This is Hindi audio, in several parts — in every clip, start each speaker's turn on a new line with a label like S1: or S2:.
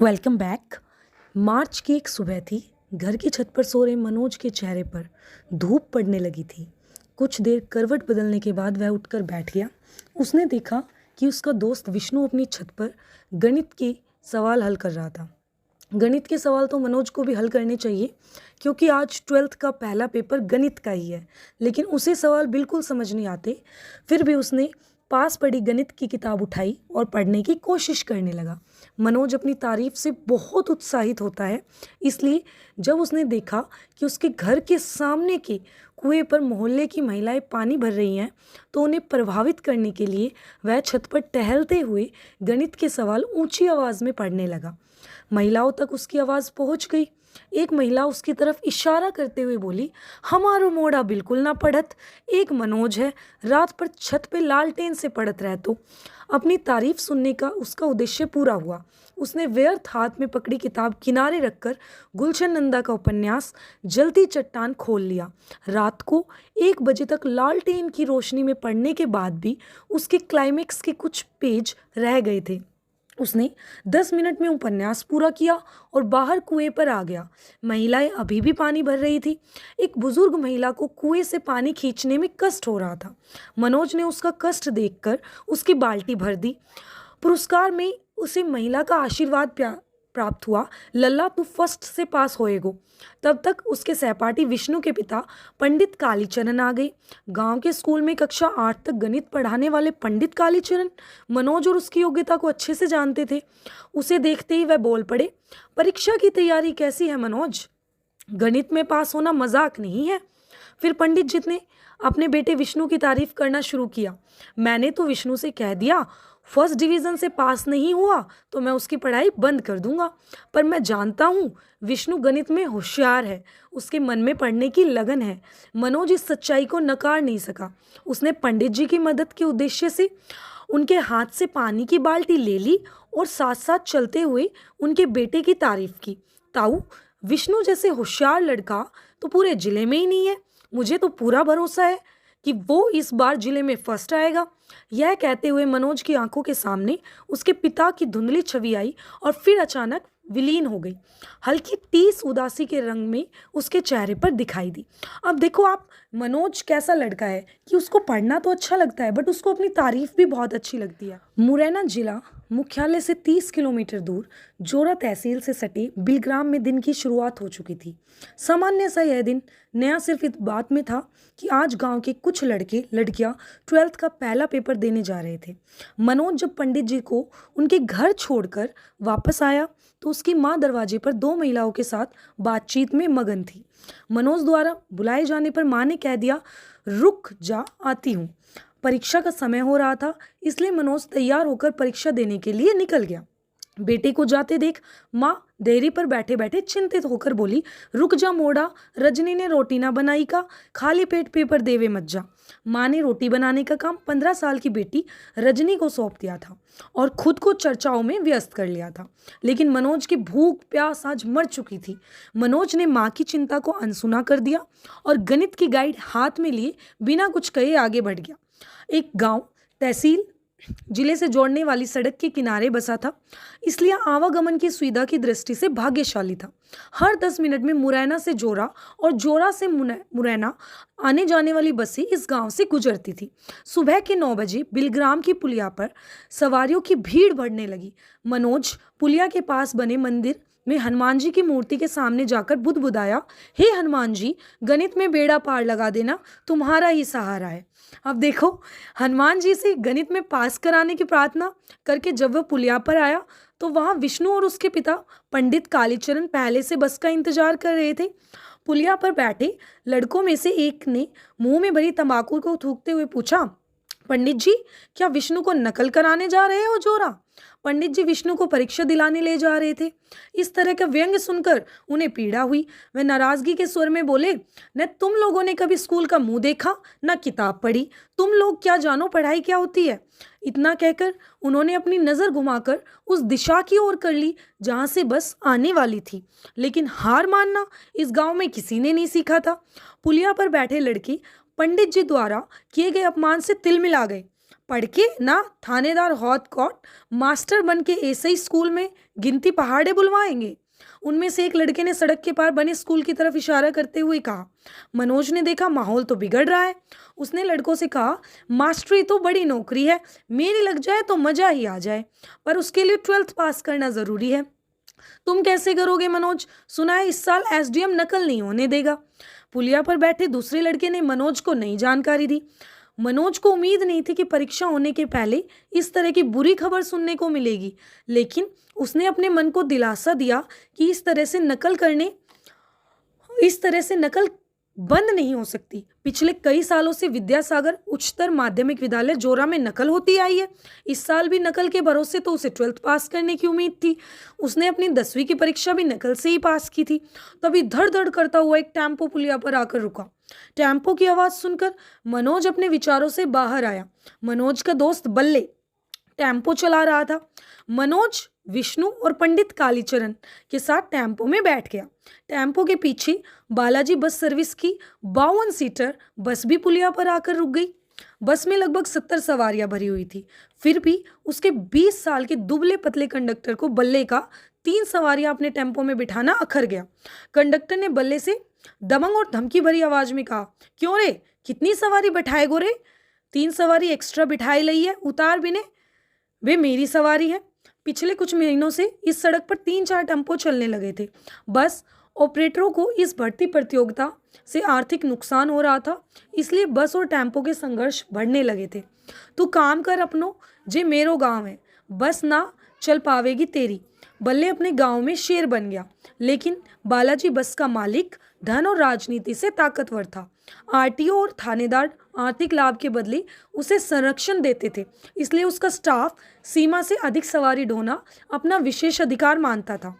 S1: Welcome back. मार्च की एक सुबह थी। घर की छत पर सो रहे मनोज के चेहरे पर धूप पड़ने लगी थी। कुछ देर करवट बदलने के बाद वह उठकर बैठ गया। उसने देखा कि उसका दोस्त विष्णु अपनी छत पर गणित के सवाल हल कर रहा था। गणित के सवाल तो मनोज को भी हल करने चाहिए, क्योंकि आज 12th का पहला पेपर गणित का ही है। लेकिन उसे सवाल बिल्कुल समझ नहीं आते। फिर भी उसने पास पड़ी गणित की किताब उठाई और पढ़ने की कोशिश करने लगा। मनोज अपनी तारीफ से बहुत उत्साहित होता है, इसलिए जब उसने देखा कि उसके घर के सामने के कुएं पर मोहल्ले की महिलाएं पानी भर रही हैं, तो उन्हें प्रभावित करने के लिए वह छत पर टहलते हुए गणित के सवाल ऊंची आवाज़ में पढ़ने लगा। महिलाओं तक उसकी आवाज़ पहुंच गई। एक महिला उसकी तरफ इशारा करते हुए बोली, हमारो मोड़ा बिल्कुल ना पढ़त। एक मनोज है, रात पर छत पे लालटेन से पढ़त रहतो। अपनी तारीफ सुनने का उसका उद्देश्य पूरा हुआ। उसने व्यर्थ हाथ में पकड़ी किताब किनारे रखकर गुलशन नंदा का उपन्यास जलती चट्टान खोल लिया। रात को 1 बजे तक लालटेन की रोशनी में पढ़ने के बाद भी उसके क्लाइमेक्स के कुछ पेज रह गए थे। उसने 10 मिनट में उपन्यास पूरा किया और बाहर कुएं पर आ गया। महिलाएं अभी भी पानी भर रही थी। एक बुजुर्ग महिला को कुएं से पानी खींचने में कष्ट हो रहा था। मनोज ने उसका कष्ट देखकर उसकी बाल्टी भर दी। पुरस्कार में उसे महिला का आशीर्वाद प्राप्त हुआ, लल्ला तू फर्स्ट से पास होएगो। तब तक उसके सहपाठी विष्णु के पिता पंडित कालीचरण आ गए। गांव के स्कूल में कक्षा 8 तक गणित पढ़ाने वाले पंडित कालीचरण मनोज और उसकी योग्यता को अच्छे से जानते थे। उसे देखते ही वह बोल पड़े, परीक्षा की तैयारी कैसी है मनोज? गणित में पास होना मजाक नहीं है। फिर पंडित जी ने अपने बेटे विष्णु की तारीफ करना शुरू किया। मैंने तो विष्णु से कह दिया, फर्स्ट डिवीज़न से पास नहीं हुआ तो मैं उसकी पढ़ाई बंद कर दूंगा। पर मैं जानता हूँ विष्णु गणित में होशियार है, उसके मन में पढ़ने की लगन है। मनोज इस सच्चाई को नकार नहीं सका। उसने पंडित जी की मदद के उद्देश्य से उनके हाथ से पानी की बाल्टी ले ली और साथ साथ चलते हुए उनके बेटे की तारीफ की। ताऊ, विष्णु जैसे होशियार लड़का तो पूरे जिले में ही नहीं है। मुझे तो पूरा भरोसा है कि वो इस बार जिले में फर्स्ट आएगा। यह कहते हुए मनोज की आंखों के सामने उसके पिता की धुंधली छवि आई और फिर अचानक विलीन हो गई। हल्की टीस उदासी के रंग में उसके चेहरे पर दिखाई दी। अब देखो आप, मनोज कैसा लड़का है कि उसको पढ़ना तो अच्छा लगता है, बट उसको अपनी तारीफ भी बहुत अच्छी लगती है। मुरैना जिला मुख्यालय से 30 किलोमीटर दूर जोरा तहसील से सटे बिलग्राम में दिन की शुरुआत हो चुकी थी। सामान्य सा यह दिन नया सिर्फ इस बात में था कि आज गांव के कुछ लड़के लड़कियां 12th का पहला पेपर देने जा रहे थे। मनोज जब पंडित जी को उनके घर छोड़कर वापस आया तो उसकी माँ दरवाजे पर 2 महिलाओं के साथ बातचीत में मगन थी। मनोज द्वारा बुलाए जाने पर माँ ने कह दिया, रुक जा, आती हूँ। परीक्षा का समय हो रहा था, इसलिए मनोज तैयार होकर परीक्षा देने के लिए निकल गया। बेटे को जाते देख माँ देरी पर बैठे बैठे चिंतित होकर बोली, रुक जा मोड़ा, रजनी ने रोटी ना बनाई का, खाली पेट पेपर देवे मत जा। माँ ने रोटी बनाने का काम 15 साल की बेटी रजनी को सौंप दिया था और खुद को चर्चाओं में व्यस्त कर लिया था। लेकिन मनोज की भूख प्यास आज मर चुकी थी। मनोज ने माँ की चिंता को अनसुना कर दिया और गणित की गाइड हाथ में लिए बिना कुछ कहे आगे बढ़ गया। एक गांव तहसील जिले से जोड़ने वाली सड़क के किनारे बसा था, इसलिए आवागमन की सुविधा की दृष्टि से भाग्यशाली था। हर 10 मिनट में मुरैना से जोरा और जोरा से मुरैना आने जाने वाली बसें इस गांव से गुजरती थी। सुबह के 9 बजे बिलग्राम की पुलिया पर सवारियों की भीड़ बढ़ने लगी। मनोज पुलिया के पास बने मंदिर में हनुमान जी की मूर्ति के सामने जाकर बुदबुदाया, हे हनुमान जी, गणित में बेड़ा पार लगा देना, तुम्हारा ही सहारा है। अब देखो, हनुमान जी से गणित में पास कराने की प्रार्थना करके जब वह पुलिया पर आया तो वहां विष्णु और उसके पिता पंडित कालीचरण पहले से बस का इंतजार कर रहे थे। पुलिया पर बैठे लड़कों में से एक ने मुंह में भरी तंबाकू को थूकते हुए पूछा, पंडित जी, क्या विष्णु को नकल कराने जा रहे हो जोरा? पंडित जी विष्णु को परीक्षा दिलाने ले जा रहे थे। इस तरह का व्यंग सुनकर उन्हें पीड़ा हुई। वे नाराजगी के स्वर में बोले, न तुम लोगों ने कभी स्कूल का मुंह देखा, न किताब पढ़ी, तुम लोग क्या जानो पढ़ाई क्या होती है? इतना कहकर उन्होंने अपनी नजर घुमाकर उस दिशा की ओर कर ली जहां से बस आने वाली थी। लेकिन हार मानना इस गांव में किसी ने नहीं सीखा था। पुलिया पर बैठे लड़के पंडित जी द्वारा किए गए अपमान से तिलमिला गए। पढ़ के ना थानेदार हौद कोर्ट मास्टर बन के ऐसे ही स्कूल में गिनती पहाड़े बुलवाएंगे। उनमें से एक लड़के ने सड़क के पार बने स्कूल की तरफ इशारा करते हुए कहा। मनोज ने देखा माहौल तो बिगड़ रहा है। उसने लड़कों से कहा, मास्टरी तो बड़ी नौकरी है, मेरी लग जाए तो मजा ही आ जाए, पर उसके लिए 12th पास करना जरूरी है। तुम कैसे करोगे मनोज? सुना है इस साल एसडीएम नकल नहीं होने देगा। पुलिया पर बैठे दूसरे लड़के ने मनोज को नई जानकारी दी। मनोज को उम्मीद नहीं थी कि परीक्षा होने के पहले इस तरह की बुरी खबर सुनने को मिलेगी, लेकिन उसने अपने मन को दिलासा दिया कि इस तरह से नकल बंद नहीं हो सकती। पिछले कई सालों से विद्यासागर उच्चतर माध्यमिक विद्यालय जोरा में नकल होती आई है। इस साल भी नकल के भरोसे तो उसे 12th पास करने की उम्मीद थी। उसने अपनी 10वीं की परीक्षा भी नकल से ही पास की थी। तभी धड़ धड़ करता हुआ एक टेम्पो पुलिया पर आकर रुका। टेम्पो की आवाज सुनकर मनोज अपने विचारों से बाहर आया। मनोज का दोस्त बल्ले टेम्पो चला रहा था। मनोज विष्णु और पंडित कालीचरण के साथ टेम्पो में बैठ गया। टेम्पो के पीछे बालाजी बस सर्विस की 52 सीटर बस भी पुलिया पर आकर रुक गई। बस में लगभग 70 सवारियां भरी हुई थी। फिर भी उसके 20 साल के दुबले पतले कंडक्टर को बल्ले का 3 सवारियां अपने टेम्पो में बिठाना अखर गया। कंडक्टर ने बल्ले से दबंग और धमकी भरी आवाज में कहा, क्यों रे, कितनी सवारी बैठाए गो रे? 3 सवारी एक्स्ट्रा बिठाई लई है, उतार बिने। वे मेरी सवारी है। पिछले कुछ महीनों से इस सड़क पर 3-4 टेम्पो चलने लगे थे। बस ऑपरेटरों को इस बढ़ती प्रतियोगिता से आर्थिक नुकसान हो रहा था, इसलिए बस और टेम्पो के संघर्ष बढ़ने लगे थे। तू काम कर अपनो, जे मेरो गांव है, बस ना चल पावेगी तेरी। बल्ले अपने गांव में शेर बन गया, लेकिन बालाजी बस का मालिक धन और राजनीति से ताकतवर था। आरटीओ और थानेदार आर्थिक लाभ के बदले उसे संरक्षण देते थे, इसलिए उसका स्टाफ सीमा से अधिक सवारी ढोना अपना विशेष अधिकार मानता था।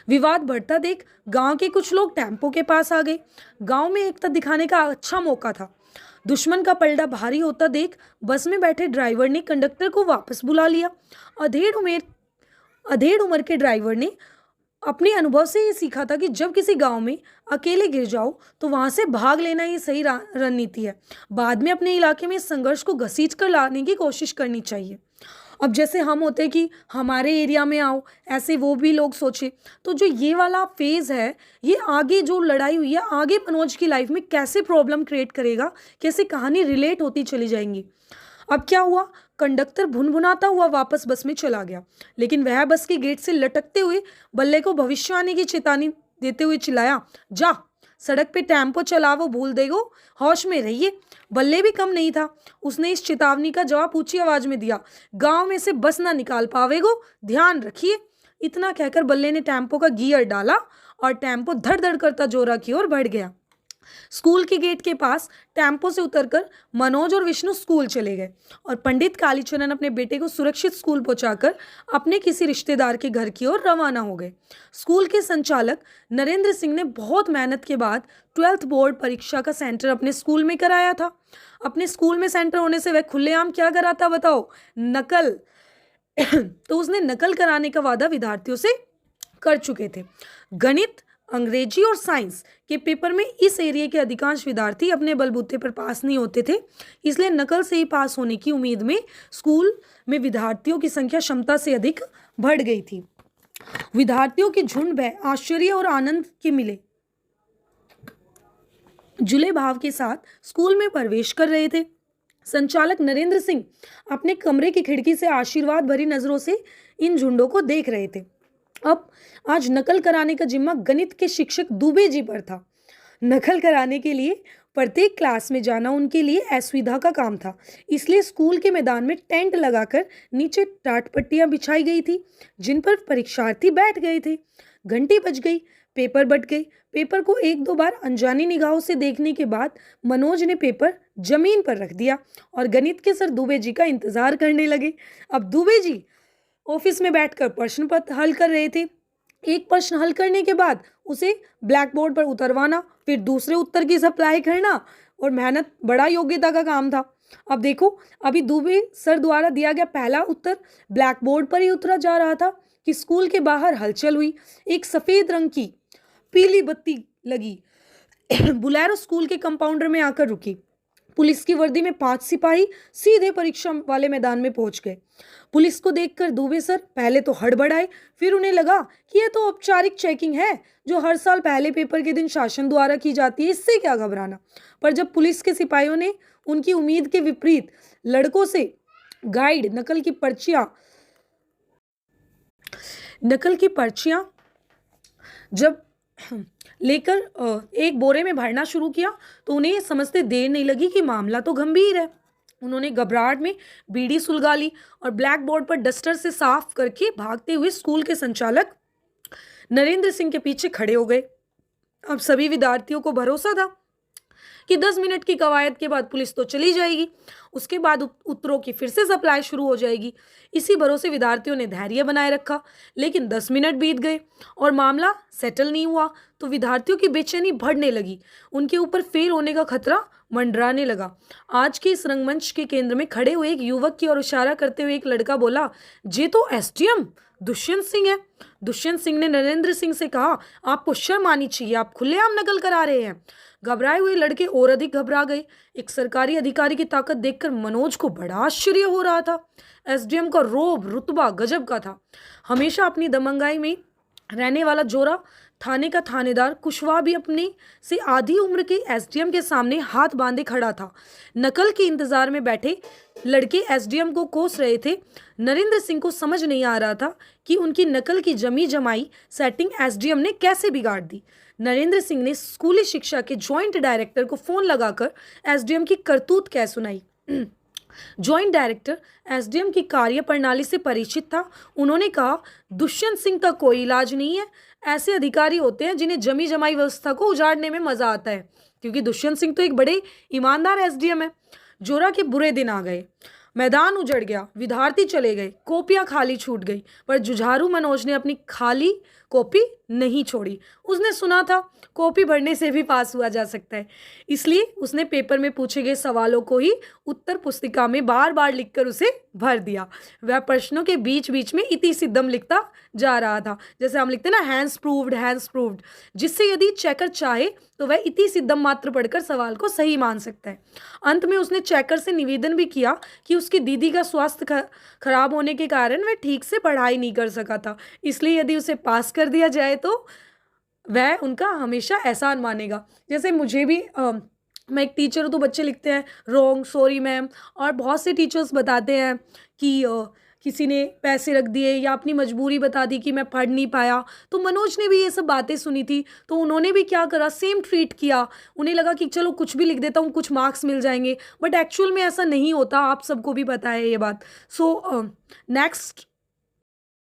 S1: विवाद बढ़ता देख गांव के कुछ लोग टेम्पो के पास आ गए। गांव में एकता दिखाने का अच्छा मौका था। दुश्मन का पलड़ा भारी होता देख बस में बैठे ड्राइवर ने कंडक्टर को वापस बुला लिया। अधेड़ उम्र के ड्राइवर ने अपने अनुभव से ये सीखा था कि जब किसी गांव में अकेले गिर जाओ तो वहां से भाग लेना ही सही रणनीति है। बाद में अपने इलाके में इस संघर्ष को घसीट कर लाने की कोशिश करनी चाहिए। अब जैसे हम होते कि हमारे एरिया में आओ, ऐसे वो भी लोग सोचे। तो जो ये वाला फेज है, ये आगे जो लड़ाई हुई है, आगे मनोज की लाइफ में कैसे प्रॉब्लम क्रिएट करेगा, कैसे कहानी रिलेट होती चली जाएंगी। अब क्या हुआ, कंडक्टर भुनभुनाता हुआ वापस बस में चला गया, लेकिन वह बस के गेट से लटकते हुए बल्ले को भविष्य आने की चेतावनी देते हुए चिल्लाया, जा सड़क पे टेम्पो चलावो भूल देगो, होश में रहिए। बल्ले भी कम नहीं था, उसने इस चेतावनी का जवाब ऊंची आवाज में दिया, गांव में से बस ना निकाल पावेगो, ध्यान रखिए। इतना कहकर बल्ले ने टेम्पो का गियर डाला और टेम्पो धड़ धड़ करता जोरा की ओर बढ़ गया। स्कूल के गेट के पास टेम्पो से उतरकर मनोज और विष्णु स्कूल चले गए और पंडित कालीचरण अपने बेटे को सुरक्षित स्कूल पहुंचाकर अपने किसी रिश्तेदार के घर की ओर रवाना हो गए। स्कूल के संचालक नरेंद्र सिंह ने बहुत मेहनत के बाद 12th बोर्ड परीक्षा का सेंटर अपने स्कूल में कराया था। अपने स्कूल में सेंटर होने से वह खुलेआम क्या कराता बताओ? नकल। तो उसने नकल कराने का वादा विद्यार्थियों से कर चुके थे। गणित, अंग्रेजी और साइंस के पेपर में इस एरिया के अधिकांश विद्यार्थी अपने बलबूते पर पास नहीं होते थे, इसलिए नकल से ही पास होने की उम्मीद में स्कूल में विद्यार्थियों की संख्या क्षमता से अधिक बढ़ गई थी। विद्यार्थियों के झुंड भय, आश्चर्य और आनंद के मिले जुले भाव के साथ स्कूल में प्रवेश कर रहे थे। संचालक नरेंद्र सिंह अपने कमरे की खिड़की से आशीर्वाद भरी नजरों से इन झुंडों को देख रहे थे। अब आज नकल कराने का जिम्मा गणित के शिक्षक दुबे जी पर था। नकल कराने के लिए प्रत्येक क्लास में जाना उनके लिए असुविधा का काम था, इसलिए स्कूल के मैदान में टेंट लगाकर नीचे टाट पट्टियां बिछाई गई थी, जिन पर परीक्षार्थी बैठ गए थे। घंटी बज गई, पेपर बट गए। पेपर को 1-2 बार अनजानी निगाहों से देखने के बाद मनोज ने पेपर जमीन पर रख दिया और गणित के सर दुबे जी का इंतजार करने लगे। अब दुबे जी ऑफिस में बैठकर प्रश्न पत्र हल कर रहे थे। एक प्रश्न हल करने के बाद उसे ब्लैक बोर्ड पर उतरवाना, फिर दूसरे उत्तर की सप्लाई करना और मेहनत बड़ा योग्यता का काम था। अब देखो, अभी दुबे सर द्वारा दिया गया पहला उत्तर ब्लैक बोर्ड पर ही उतरा जा रहा था कि स्कूल के बाहर हलचल हुई। एक सफेद रंग की पीली बत्ती लगी। बुलेरो स्कूल के कंपाउंडर में आकर रुकी। पुलिस की वर्दी में 5 सिपाही सीधे परीक्षा वाले मैदान में पहुंच गए। पुलिस को देखकर दुबे सर पहले तो हड़बड़ाए, फिर उन्हें लगा कि यह तो औपचारिक चेकिंग है जो हर साल पहले पेपर के दिन शासन द्वारा की जाती है, इससे क्या घबराना। पर जब पुलिस के सिपाहियों ने उनकी उम्मीद के विपरीत लड़कों से गाइड नकल की पर्चियां जब लेकर एक बोरे में भरना शुरू किया तो उन्हें समझते देर नहीं लगी कि मामला तो गंभीर है। उन्होंने घबराहट में बीड़ी सुलगा ली और ब्लैक बोर्ड पर डस्टर से साफ करके भागते हुए स्कूल के संचालक नरेंद्र सिंह के पीछे खड़े हो गए। अब सभी विद्यार्थियों को भरोसा था कि 10 मिनट की कवायद के बाद पुलिस तो चली जाएगी, उसके बाद उत्तरों की फिर से सप्लाई शुरू हो जाएगी। इसी भरोसे विद्यार्थियों ने धैर्य बनाए रखा, लेकिन 10 मिनट बीत गए और मामला सेटल नहीं हुआ तो विद्यार्थियों की बेचैनी बढ़ने लगी। उनके ऊपर फेल होने का खतरा मंडराने लगा। आज के इस रंगमंच के केंद्र में खड़े हुए एक युवक की ओर इशारा करते हुए एक लड़का बोला, ये तो एसडीएम दुष्यंत सिंह है। दुष्यंत सिंह ने नरेंद्र सिंह से कहा, आपको शर्म आनी चाहिए, आप खुलेआम नकल करा रहे हैं। घबराए हुए लड़के और अधिक घबरा गए। एक सरकारी अधिकारी की ताकत देखकर मनोज को बड़ा आश्चर्य हो रहा था। एसडीएम का रोब रुतबा गजब का था। हमेशा अपनी दबंगाई में रहने वाला जोरा थाने का थानेदार कुशवाहा भी अपने से आधी उम्र के एसडीएम के सामने हाथ बांधे खड़ा था। नकल के इंतजार में बैठे लड़के एसडीएम को कोस रहे थे। नरेंद्र सिंह को समझ नहीं आ रहा था कि उनकी नकल की जमी जमाई सेटिंग एसडीएम ने कैसे बिगाड़ दी। नरेंद्र सिंह ने स्कूली शिक्षा के जॉइंट डायरेक्टर को फोन लगाकर एसडीएम की करतूत कह सुनाई। जॉइंट डायरेक्टर एसडीएम की कार्य प्रणाली से परिचित था। उन्होंने कहा, दुष्यंत सिंह का कोई इलाज नहीं है। ऐसे अधिकारी होते हैं जिन्हें जमी जमाई व्यवस्था को उजाड़ने में मजा आता है, क्योंकि दुष्यंत सिंह तो एक बड़े ईमानदार एसडीएम है। जोरा के बुरे दिन आ गए। मैदान उजड़ गया, विद्यार्थी चले गए, कॉपियां खाली छूट गई, पर जुझारू मनोज ने अपनी खाली कॉपी नहीं छोड़ी। उसने सुना था कॉपी भरने से भी पास हुआ जा सकता है, इसलिए उसने पेपर में पूछे गए सवालों को ही उत्तर पुस्तिका में बार बार लिखकर उसे भर दिया। वह प्रश्नों के बीच बीच में इति सिद्धम लिखता जा रहा था, जैसे हम लिखते हैं ना, हैंड्स प्रूव्ड, जिससे यदि चेकर चाहे तो वह इति सिद्धम मात्र पढ़कर सवाल को सही मान सकता है। अंत में उसने चेकर से निवेदन भी किया कि उसकी दीदी का स्वास्थ्य खराब होने के कारण वह ठीक से पढ़ाई नहीं कर सका था, इसलिए यदि उसे पास कर दिया जाए तो वह उनका हमेशा एहसान मानेगा। जैसे मुझे भी मैं एक टीचर हूँ तो बच्चे लिखते हैं रॉन्ग, सॉरी मैम, और बहुत से टीचर्स बताते हैं कि किसी ने पैसे रख दिए या अपनी मजबूरी बता दी कि मैं पढ़ नहीं पाया। तो मनोज ने भी ये सब बातें सुनी थी, तो उन्होंने भी क्या करा, सेम ट्रीट किया। उन्हें लगा कि चलो कुछ भी लिख देता हूँ, कुछ मार्क्स मिल जाएंगे, बट एक्चुअल में ऐसा नहीं होता। आप सबको भी पता है ये बात। So next